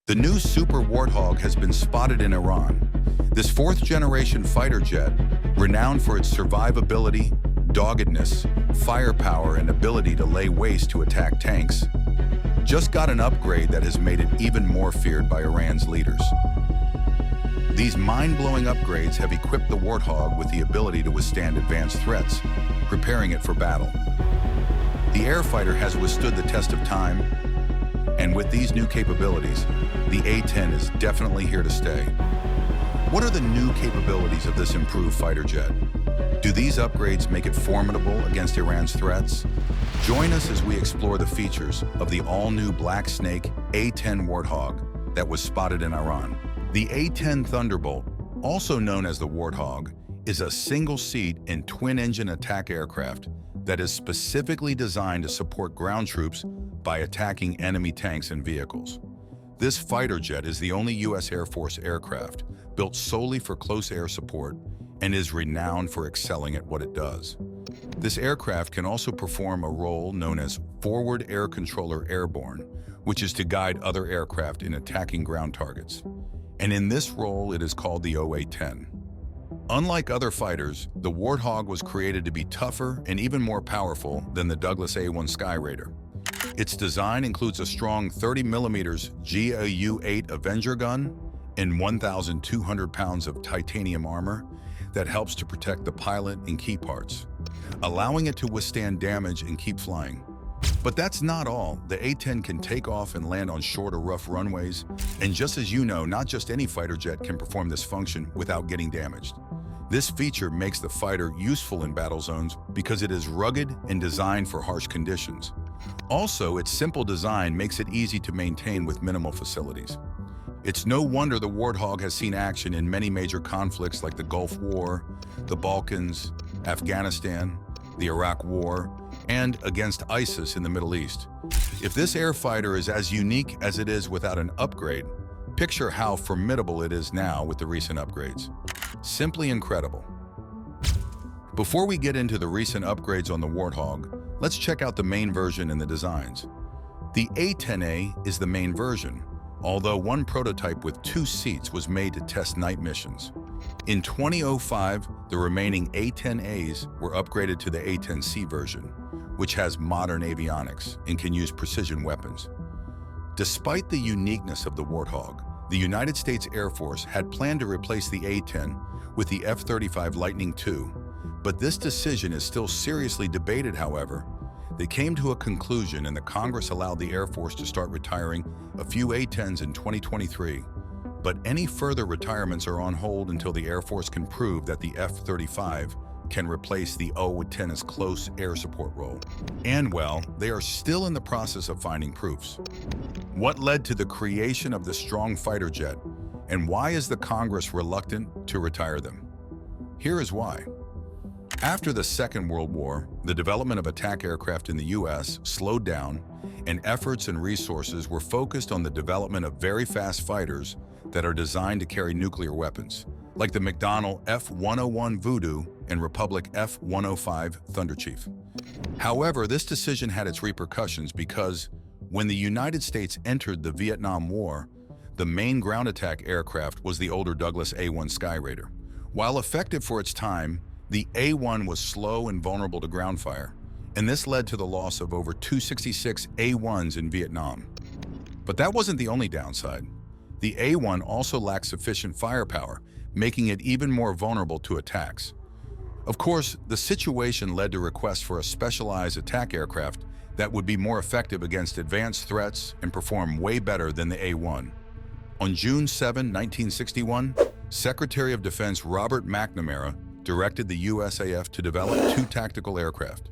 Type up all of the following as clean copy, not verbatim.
The new Super Warthog has been spotted in Iran. This fourth-generation fighter jet, renowned for its survivability, doggedness, firepower, and ability to lay waste to attack tanks, just got an upgrade that has made it even more feared by Iran's leaders. These mind-blowing upgrades have equipped the Warthog with the ability to withstand advanced threats, preparing it for battle. The airfighter has withstood the test of time, and with these new capabilities, the A-10 is definitely here to stay. What are the new capabilities of this improved fighter jet? Do these upgrades make it formidable against Iran's threats? Join us as we explore the features of the all-new Blacksnake A-10 Warthog that was spotted in Iran. The A-10 Thunderbolt, also known as the Warthog, is a single-seat and twin-engine attack aircraft that is specifically designed to support ground troops by attacking enemy tanks and vehicles. This fighter jet is the only U.S. Air Force aircraft built solely for close air support and is renowned for excelling at what it does. This aircraft can also perform a role known as Forward Air Controller Airborne, which is to guide other aircraft in attacking ground targets. And in this role, it is called the A-10. Unlike other fighters, the Warthog was created to be tougher and even more powerful than the Douglas A-1 Skyraider. Its design includes a strong 30mm GAU-8 Avenger gun and 1,200 pounds of titanium armor that helps to protect the pilot and key parts, allowing it to withstand damage and keep flying. But that's not all. The A-10 can take off and land on short or rough runways, and just as you know, not just any fighter jet can perform this function without getting damaged. This feature makes the fighter useful in battle zones because it is rugged and designed for harsh conditions. Also, its simple design makes it easy to maintain with minimal facilities. It's no wonder the Warthog has seen action in many major conflicts like the Gulf War, the Balkans, Afghanistan, the Iraq War, and against ISIS in the Middle East. If this airfighter is as unique as it is without an upgrade, picture how formidable it is now with the recent upgrades. Simply incredible. Before we get into the recent upgrades on the Warthog, let's check out the main version and the designs. The A-10A is the main version, although one prototype with 2 seats was made to test night missions. In 2005, the remaining A-10As were upgraded to the A-10C version, which has modern avionics and can use precision weapons. Despite the uniqueness of the Warthog, the United States Air Force had planned to replace the A-10 with the F-35 Lightning II, but this decision is still seriously debated. However, they came to a conclusion and the Congress allowed the Air Force to start retiring a few A-10s in 2023, but any further retirements are on hold until the Air Force can prove that the F-35 can replace the A-10's close air support role. And well, they are still in the process of finding proofs. What led to the creation of the strong fighter jet, and why is the Congress reluctant to retire them? Here is why. After the Second World War, the development of attack aircraft in the U.S. slowed down, and efforts and resources were focused on the development of very fast fighters that are designed to carry nuclear weapons, like the McDonnell F-101 Voodoo and Republic F-105 Thunderchief. However, this decision had its repercussions because when the United States entered the Vietnam War, the main ground attack aircraft was the older Douglas A-1 Skyraider. While effective for its time, the A-1 was slow and vulnerable to ground fire, and this led to the loss of over 266 A-1s in Vietnam. But that wasn't the only downside. The A-1 also lacked sufficient firepower, making it even more vulnerable to attacks. Of course, the situation led to requests for a specialized attack aircraft that would be more effective against advanced threats and perform way better than the A-1. On June 7, 1961, Secretary of Defense Robert McNamara directed the USAF to develop 2 tactical aircraft,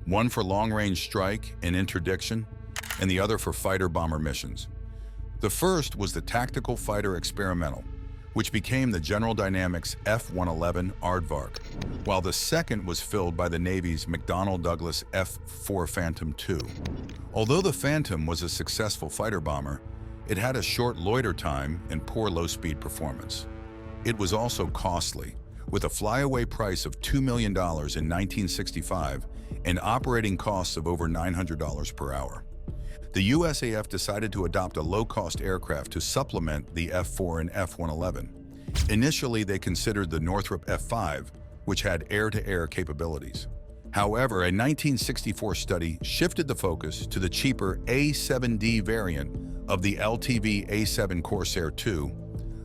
one for long-range strike and interdiction, and the other for fighter-bomber missions. The first was the Tactical Fighter Experimental, which became the General Dynamics F-111 Aardvark, while the second was filled by the Navy's McDonnell Douglas F-4 Phantom II. Although the Phantom was a successful fighter bomber, it had a short loiter time and poor low-speed performance. It was also costly, with a flyaway price of $2 million in 1965 and operating costs of over $900 per hour. the USAF decided to adopt a low-cost aircraft to supplement the F-4 and F-111. Initially, they considered the Northrop F-5, which had air-to-air capabilities. However, a 1964 study shifted the focus to the cheaper A-7D variant of the LTV A-7 Corsair II,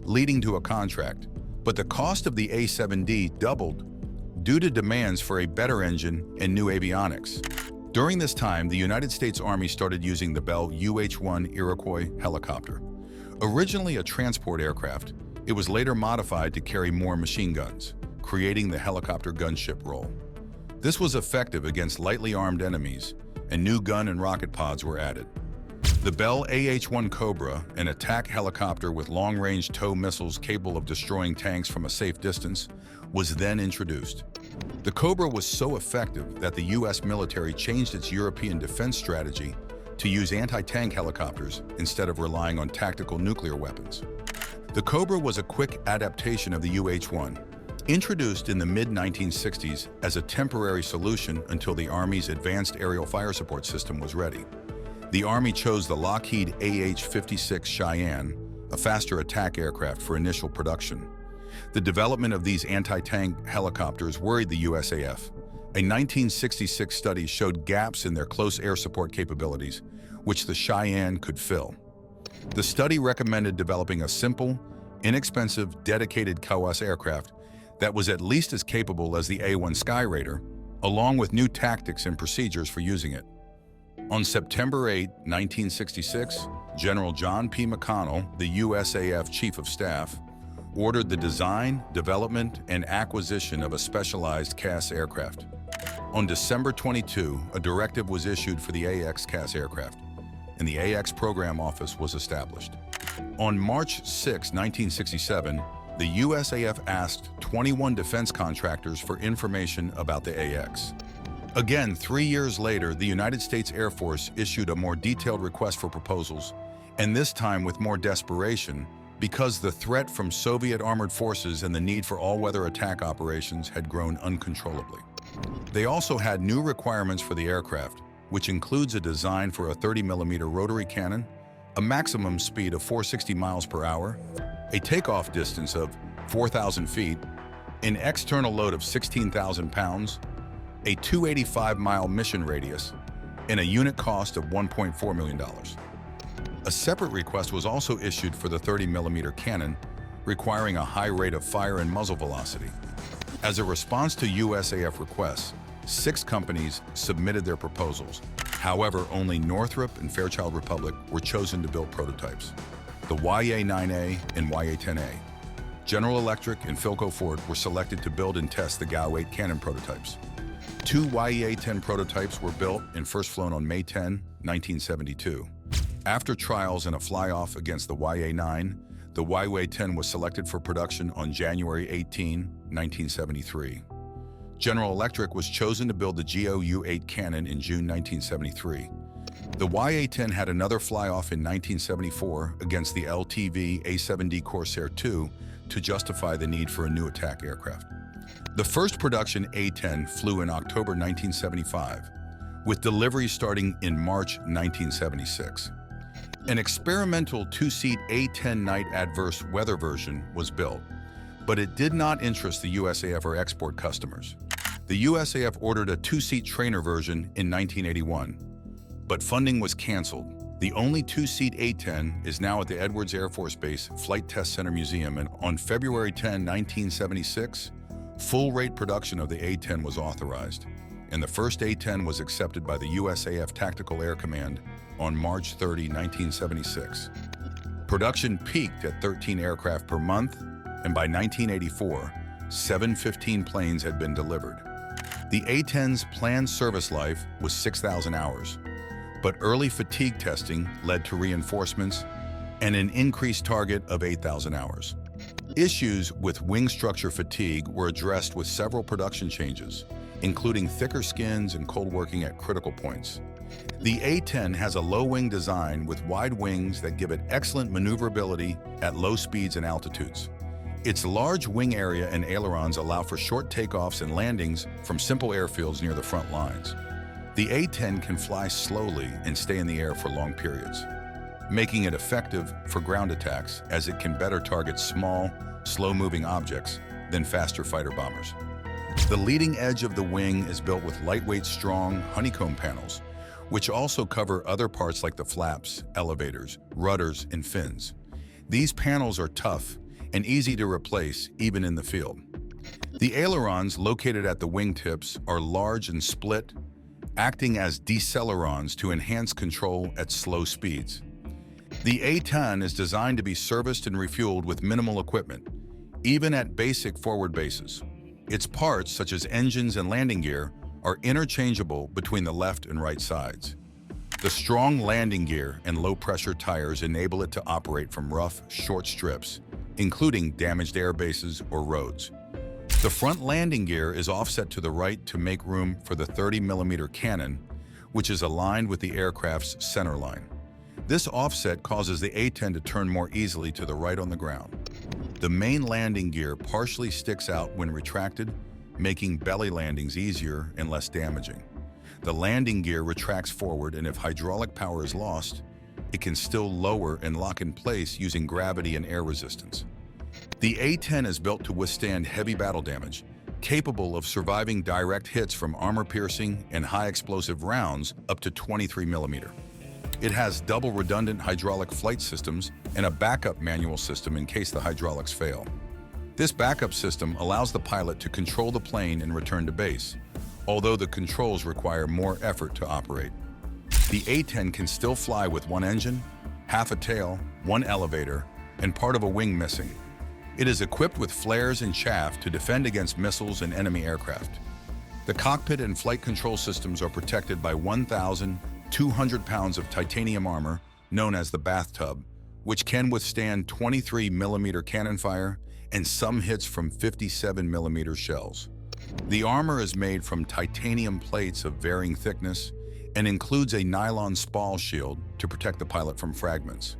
leading to a contract. But the cost of the A-7D doubled due to demands for a better engine and new avionics. During this time, the United States Army started using the Bell UH-1 Iroquois helicopter. Originally a transport aircraft, it was later modified to carry more machine guns, creating the helicopter gunship role. This was effective against lightly armed enemies, and new gun and rocket pods were added. The Bell AH-1 Cobra, an attack helicopter with long-range tow missiles capable of destroying tanks from a safe distance, was then introduced. The Cobra was so effective that the U.S. military changed its European defense strategy to use anti-tank helicopters instead of relying on tactical nuclear weapons. The Cobra was a quick adaptation of the UH-1, introduced in the mid-1960s as a temporary solution until the Army's Advanced Aerial Fire Support System was ready. The Army chose the Lockheed AH-56 Cheyenne, a faster attack aircraft, for initial production. The development of these anti-tank helicopters worried the USAF. A 1966 study showed gaps in their close air support capabilities, which the Cheyenne could fill. The study recommended developing a simple, inexpensive, dedicated COAS aircraft that was at least as capable as the A-1 Skyraider, along with new tactics and procedures for using it. On September 8, 1966, General John P. McConnell, the USAF Chief of Staff, ordered the design, development, and acquisition of a specialized CAS aircraft. On December 22, a directive was issued for the AX CAS aircraft, and the AX Program Office was established. On March 6, 1967, the USAF asked 21 defense contractors for information about the AX. Again, 3 years later, the United States Air Force issued a more detailed request for proposals, and this time with more desperation, because the threat from Soviet armored forces and the need for all-weather attack operations had grown uncontrollably. They also had new requirements for the aircraft, which includes a design for a 30mm rotary cannon, a maximum speed of 460 miles per hour, a takeoff distance of 4,000 feet, an external load of 16,000 pounds, a 285-mile mission radius, and a unit cost of $1.4 million. A separate request was also issued for the 30mm cannon, requiring a high rate of fire and muzzle velocity. As a response to USAF requests, 6 companies submitted their proposals. However, only Northrop and Fairchild Republic were chosen to build prototypes. The YA-9A and YA-10A. General Electric and Philco Ford were selected to build and test the GAU-8 cannon prototypes. 2 YA-10 prototypes were built and first flown on May 10, 1972. After trials and a fly-off against the YA-9, the YA-10 was selected for production on January 18, 1973. General Electric was chosen to build the GAU-8 cannon in June 1973. The YA-10 had another fly-off in 1974 against the LTV A-7D Corsair II to justify the need for a new attack aircraft. The first production A-10 flew in October 1975, with delivery starting in March 1976. An experimental 2-seat A-10 night adverse weather version was built, but it did not interest the USAF or export customers. The USAF ordered a 2-seat trainer version in 1981, but funding was canceled. The only 2-seat A-10 is now at the Edwards Air Force Base Flight Test Center Museum, and on February 10, 1976, full-rate production of the A-10 was authorized, and the first A-10 was accepted by the USAF Tactical Air Command on March 30, 1976. Production peaked at 13 aircraft per month, and by 1984, 715 planes had been delivered. The A-10's planned service life was 6,000 hours, but early fatigue testing led to reinforcements and an increased target of 8,000 hours. Issues with wing structure fatigue were addressed with several production changes, including thicker skins and cold working at critical points. The A-10 has a low-wing design with wide wings that give it excellent maneuverability at low speeds and altitudes. Its large wing area and ailerons allow for short takeoffs and landings from simple airfields near the front lines. The A-10 can fly slowly and stay in the air for long periods, making it effective for ground attacks as it can better target small, slow-moving objects than faster fighter bombers. The leading edge of the wing is built with lightweight, strong honeycomb panels, which also cover other parts like the flaps, elevators, rudders, and fins. These panels are tough and easy to replace even in the field. The ailerons located at the wingtips are large and split, acting as decelerons to enhance control at slow speeds. The A-10 is designed to be serviced and refueled with minimal equipment, even at basic forward bases. Its parts, such as engines and landing gear, are interchangeable between the left and right sides. The strong landing gear and low-pressure tires enable it to operate from rough, short strips, including damaged air bases or roads. The front landing gear is offset to the right to make room for the 30mm cannon, which is aligned with the aircraft's center line. This offset causes the A-10 to turn more easily to the right on the ground. The main landing gear partially sticks out when retracted, making belly landings easier and less damaging. The landing gear retracts forward, and if hydraulic power is lost, it can still lower and lock in place using gravity and air resistance. The A-10 is built to withstand heavy battle damage, capable of surviving direct hits from armor-piercing and high-explosive rounds up to 23mm. It has double redundant hydraulic flight systems and a backup manual system in case the hydraulics fail. This backup system allows the pilot to control the plane and return to base, although the controls require more effort to operate. The A-10 can still fly with one engine, half a tail, one elevator, and part of a wing missing. It is equipped with flares and chaff to defend against missiles and enemy aircraft. The cockpit and flight control systems are protected by 1,200 pounds of titanium armor, known as the bathtub, which can withstand 23mm cannon fire and some hits from 57mm shells. The armor is made from titanium plates of varying thickness and includes a nylon spall shield to protect the pilot from fragments.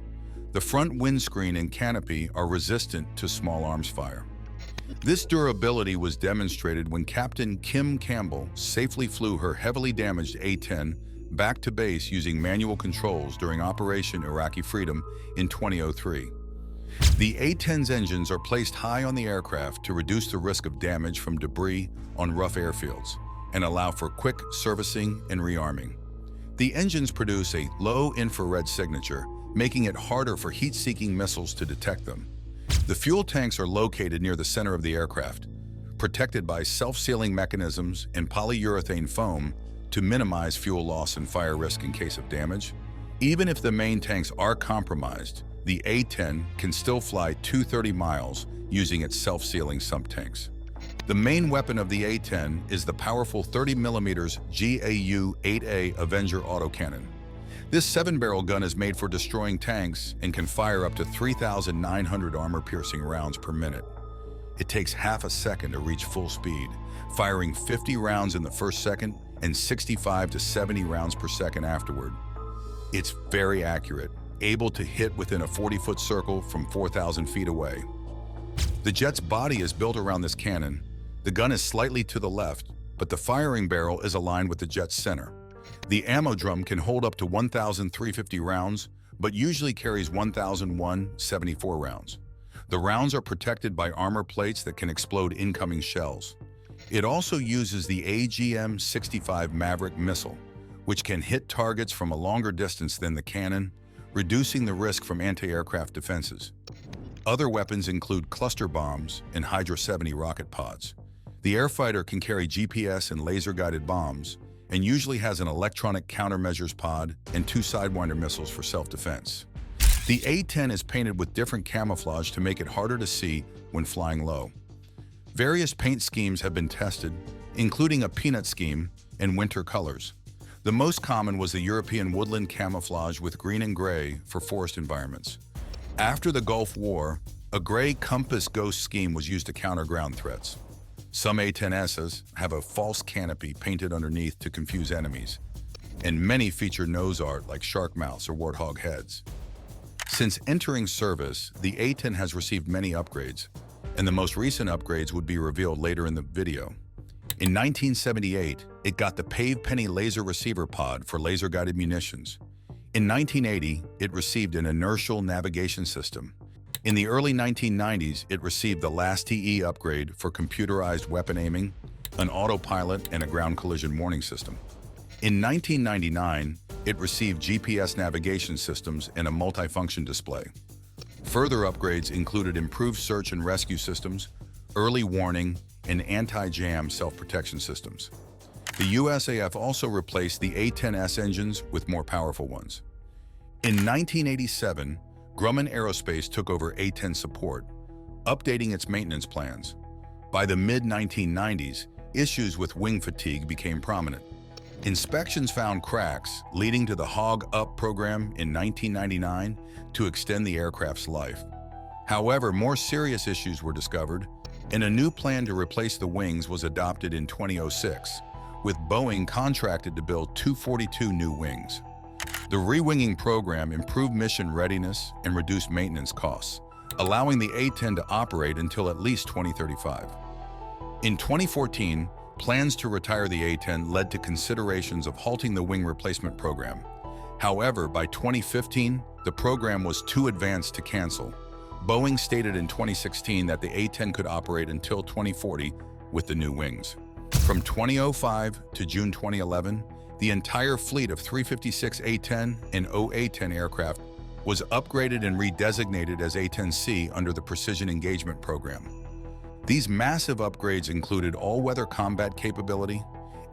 The front windscreen and canopy are resistant to small arms fire. This durability was demonstrated when Captain Kim Campbell safely flew her heavily damaged A-10 back to base using manual controls during Operation Iraqi Freedom in 2003. The A-10's engines are placed high on the aircraft to reduce the risk of damage from debris on rough airfields and allow for quick servicing and rearming. The engines produce a low infrared signature, making it harder for heat-seeking missiles to detect them. The fuel tanks are located near the center of the aircraft, protected by self-sealing mechanisms and polyurethane foam to minimize fuel loss and fire risk in case of damage. Even if the main tanks are compromised, the A-10 can still fly 230 miles using its self-sealing sump tanks. The main weapon of the A-10 is the powerful 30mm GAU-8A Avenger autocannon. This 7-barrel gun is made for destroying tanks and can fire up to 3,900 armor-piercing rounds per minute. It takes half a second to reach full speed, firing 50 rounds in the first second and 65 to 70 rounds per second afterward. It's very accurate, able to hit within a 40-foot circle from 4,000 feet away. The jet's body is built around this cannon. The gun is slightly to the left, but the firing barrel is aligned with the jet's center. The ammo drum can hold up to 1,350 rounds, but usually carries 1,174 rounds. The rounds are protected by armor plates that can explode incoming shells. It also uses the AGM-65 Maverick missile, which can hit targets from a longer distance than the cannon, reducing the risk from anti-aircraft defenses. Other weapons include cluster bombs and Hydra 70 rocket pods. The airfighter can carry GPS and laser-guided bombs, and usually has an electronic countermeasures pod and 2 Sidewinder missiles for self-defense. The A-10 is painted with different camouflage to make it harder to see when flying low. Various paint schemes have been tested, including a peanut scheme and winter colors. The most common was the European woodland camouflage with green and gray for forest environments. After the Gulf War, a gray compass ghost scheme was used to counter ground threats. Some A-10Ss have a false canopy painted underneath to confuse enemies, and many feature nose art like shark mouths or warthog heads. Since entering service, the A-10 has received many upgrades, and the most recent upgrades would be revealed later in the video. In 1978, it got the Penny laser receiver pod for laser-guided munitions. In 1980, it received an inertial navigation system. In the early 1990s, it received the last TE upgrade for computerized weapon aiming, an autopilot, and a ground collision warning system. In 1999, it received GPS navigation systems and a multifunction display. Further upgrades included improved search and rescue systems, early warning, and anti-jam self-protection systems. The USAF also replaced the A-10S engines with more powerful ones. In 1987, Grumman Aerospace took over A-10 support, updating its maintenance plans. By the mid-1990s, issues with wing fatigue became prominent. Inspections found cracks, leading to the Hog Up program in 1999 to extend the aircraft's life. However, more serious issues were discovered, and a new plan to replace the wings was adopted in 2006, with Boeing contracted to build 242 new wings. The re-winging program improved mission readiness and reduced maintenance costs, allowing the A-10 to operate until at least 2035. In 2014, plans to retire the A-10 led to considerations of halting the wing replacement program. However, by 2015, the program was too advanced to cancel. Boeing stated in 2016 that the A-10 could operate until 2040 with the new wings. From 2005 to June 2011, the entire fleet of 356 A-10 and OA-10 aircraft was upgraded and redesignated as A-10C under the Precision Engagement Program. These massive upgrades included all-weather combat capability,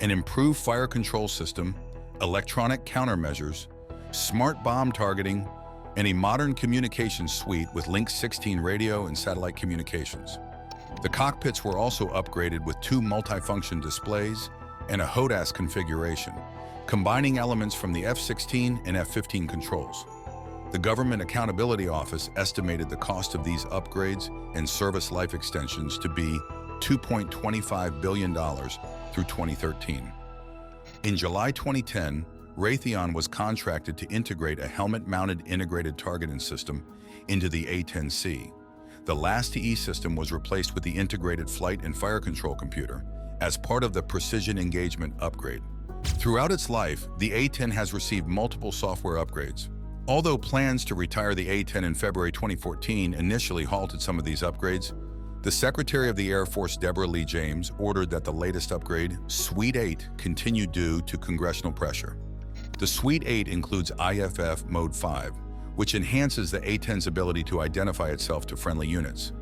an improved fire control system, electronic countermeasures, smart bomb targeting, and a modern communications suite with Link 16 radio and satellite communications. The cockpits were also upgraded with 2 multifunction displays and a HOTAS configuration, combining elements from the F-16 and F-15 controls. The Government Accountability Office estimated the cost of these upgrades and service life extensions to be $2.25 billion through 2013. In July 2010, Raytheon was contracted to integrate a helmet-mounted integrated targeting system into the A-10C. The last TE system was replaced with the integrated flight and fire control computer as part of the Precision Engagement upgrade. Throughout its life, the A-10 has received multiple software upgrades. Although plans to retire the A-10 in February 2014 initially halted some of these upgrades, the Secretary of the Air Force, Deborah Lee James, ordered that the latest upgrade, Suite 8, continue due to congressional pressure. The Suite 8 includes IFF Mode 5, which enhances the A-10's ability to identify itself to friendly units.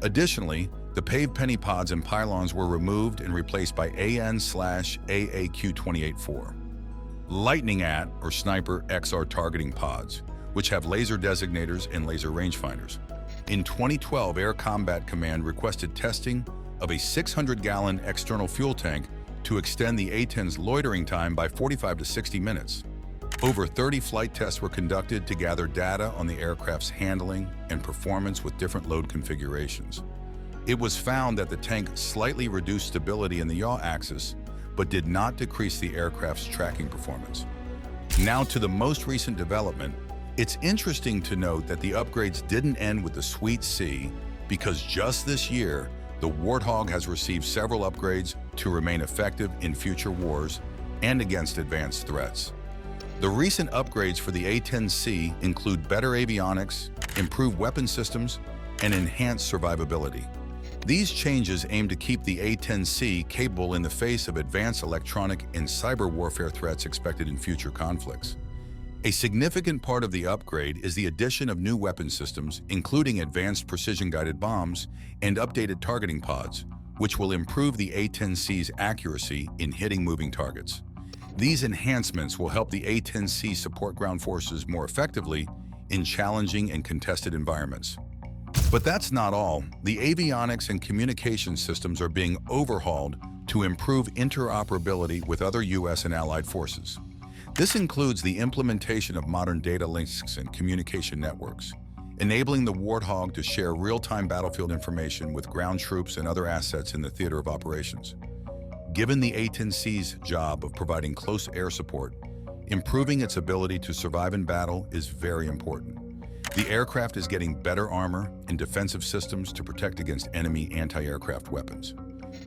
Additionally, the penny pods and pylons were removed and replaced by AN/AAQ-284. Lightning at or Sniper XR targeting pods, which have laser designators and laser rangefinders. In 2012, Air Combat Command requested testing of a 600-gallon external fuel tank to extend the A-10's loitering time by 45 to 60 minutes. Over 30 flight tests were conducted to gather data on the aircraft's handling and performance with different load configurations. It was found that the tank slightly reduced stability in the yaw axis, but did not decrease the aircraft's tracking performance. Now to the most recent development, it's interesting to note that the upgrades didn't end with the Suite C, because just this year, the Warthog has received several upgrades to remain effective in future wars and against advanced threats. The recent upgrades for the A-10C include better avionics, improved weapon systems, and enhanced survivability. These changes aim to keep the A-10C capable in the face of advanced electronic and cyber warfare threats expected in future conflicts. A significant part of the upgrade is the addition of new weapon systems, including advanced precision-guided bombs and updated targeting pods, which will improve the A-10C's accuracy in hitting moving targets. These enhancements will help the A-10C support ground forces more effectively in challenging and contested environments. But that's not all. The avionics and communication systems are being overhauled to improve interoperability with other U.S. and allied forces. This includes the implementation of modern data links and communication networks, enabling the Warthog to share real-time battlefield information with ground troops and other assets in the theater of operations. Given the A-10C's job of providing close air support, improving its ability to survive in battle is very important. The aircraft is getting better armor and defensive systems to protect against enemy anti-aircraft weapons.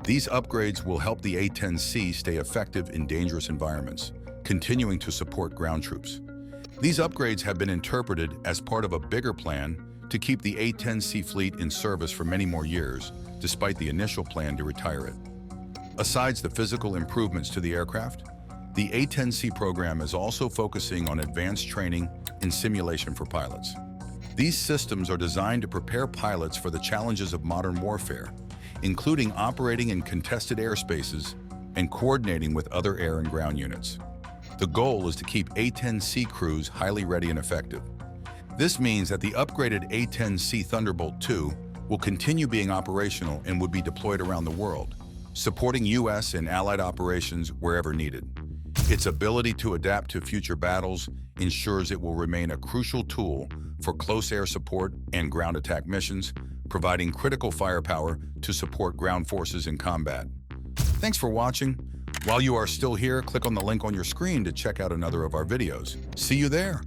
These upgrades will help the A-10C stay effective in dangerous environments, continuing to support ground troops. These upgrades have been interpreted as part of a bigger plan to keep the A-10C fleet in service for many more years, despite the initial plan to retire it. Aside the physical improvements to the aircraft, the A-10C program is also focusing on advanced training and simulation for pilots. These systems are designed to prepare pilots for the challenges of modern warfare, including operating in contested airspaces and coordinating with other air and ground units. The goal is to keep A-10C crews highly ready and effective. This means that the upgraded A-10C Thunderbolt II will continue being operational and would be deployed around the world, supporting U.S. and allied operations wherever needed. Its ability to adapt to future battles ensures it will remain a crucial tool for close air support and ground attack missions, providing critical firepower to support ground forces in combat. Thanks for watching. While you are still here, click on the link on your screen to check out another of our videos. See you there!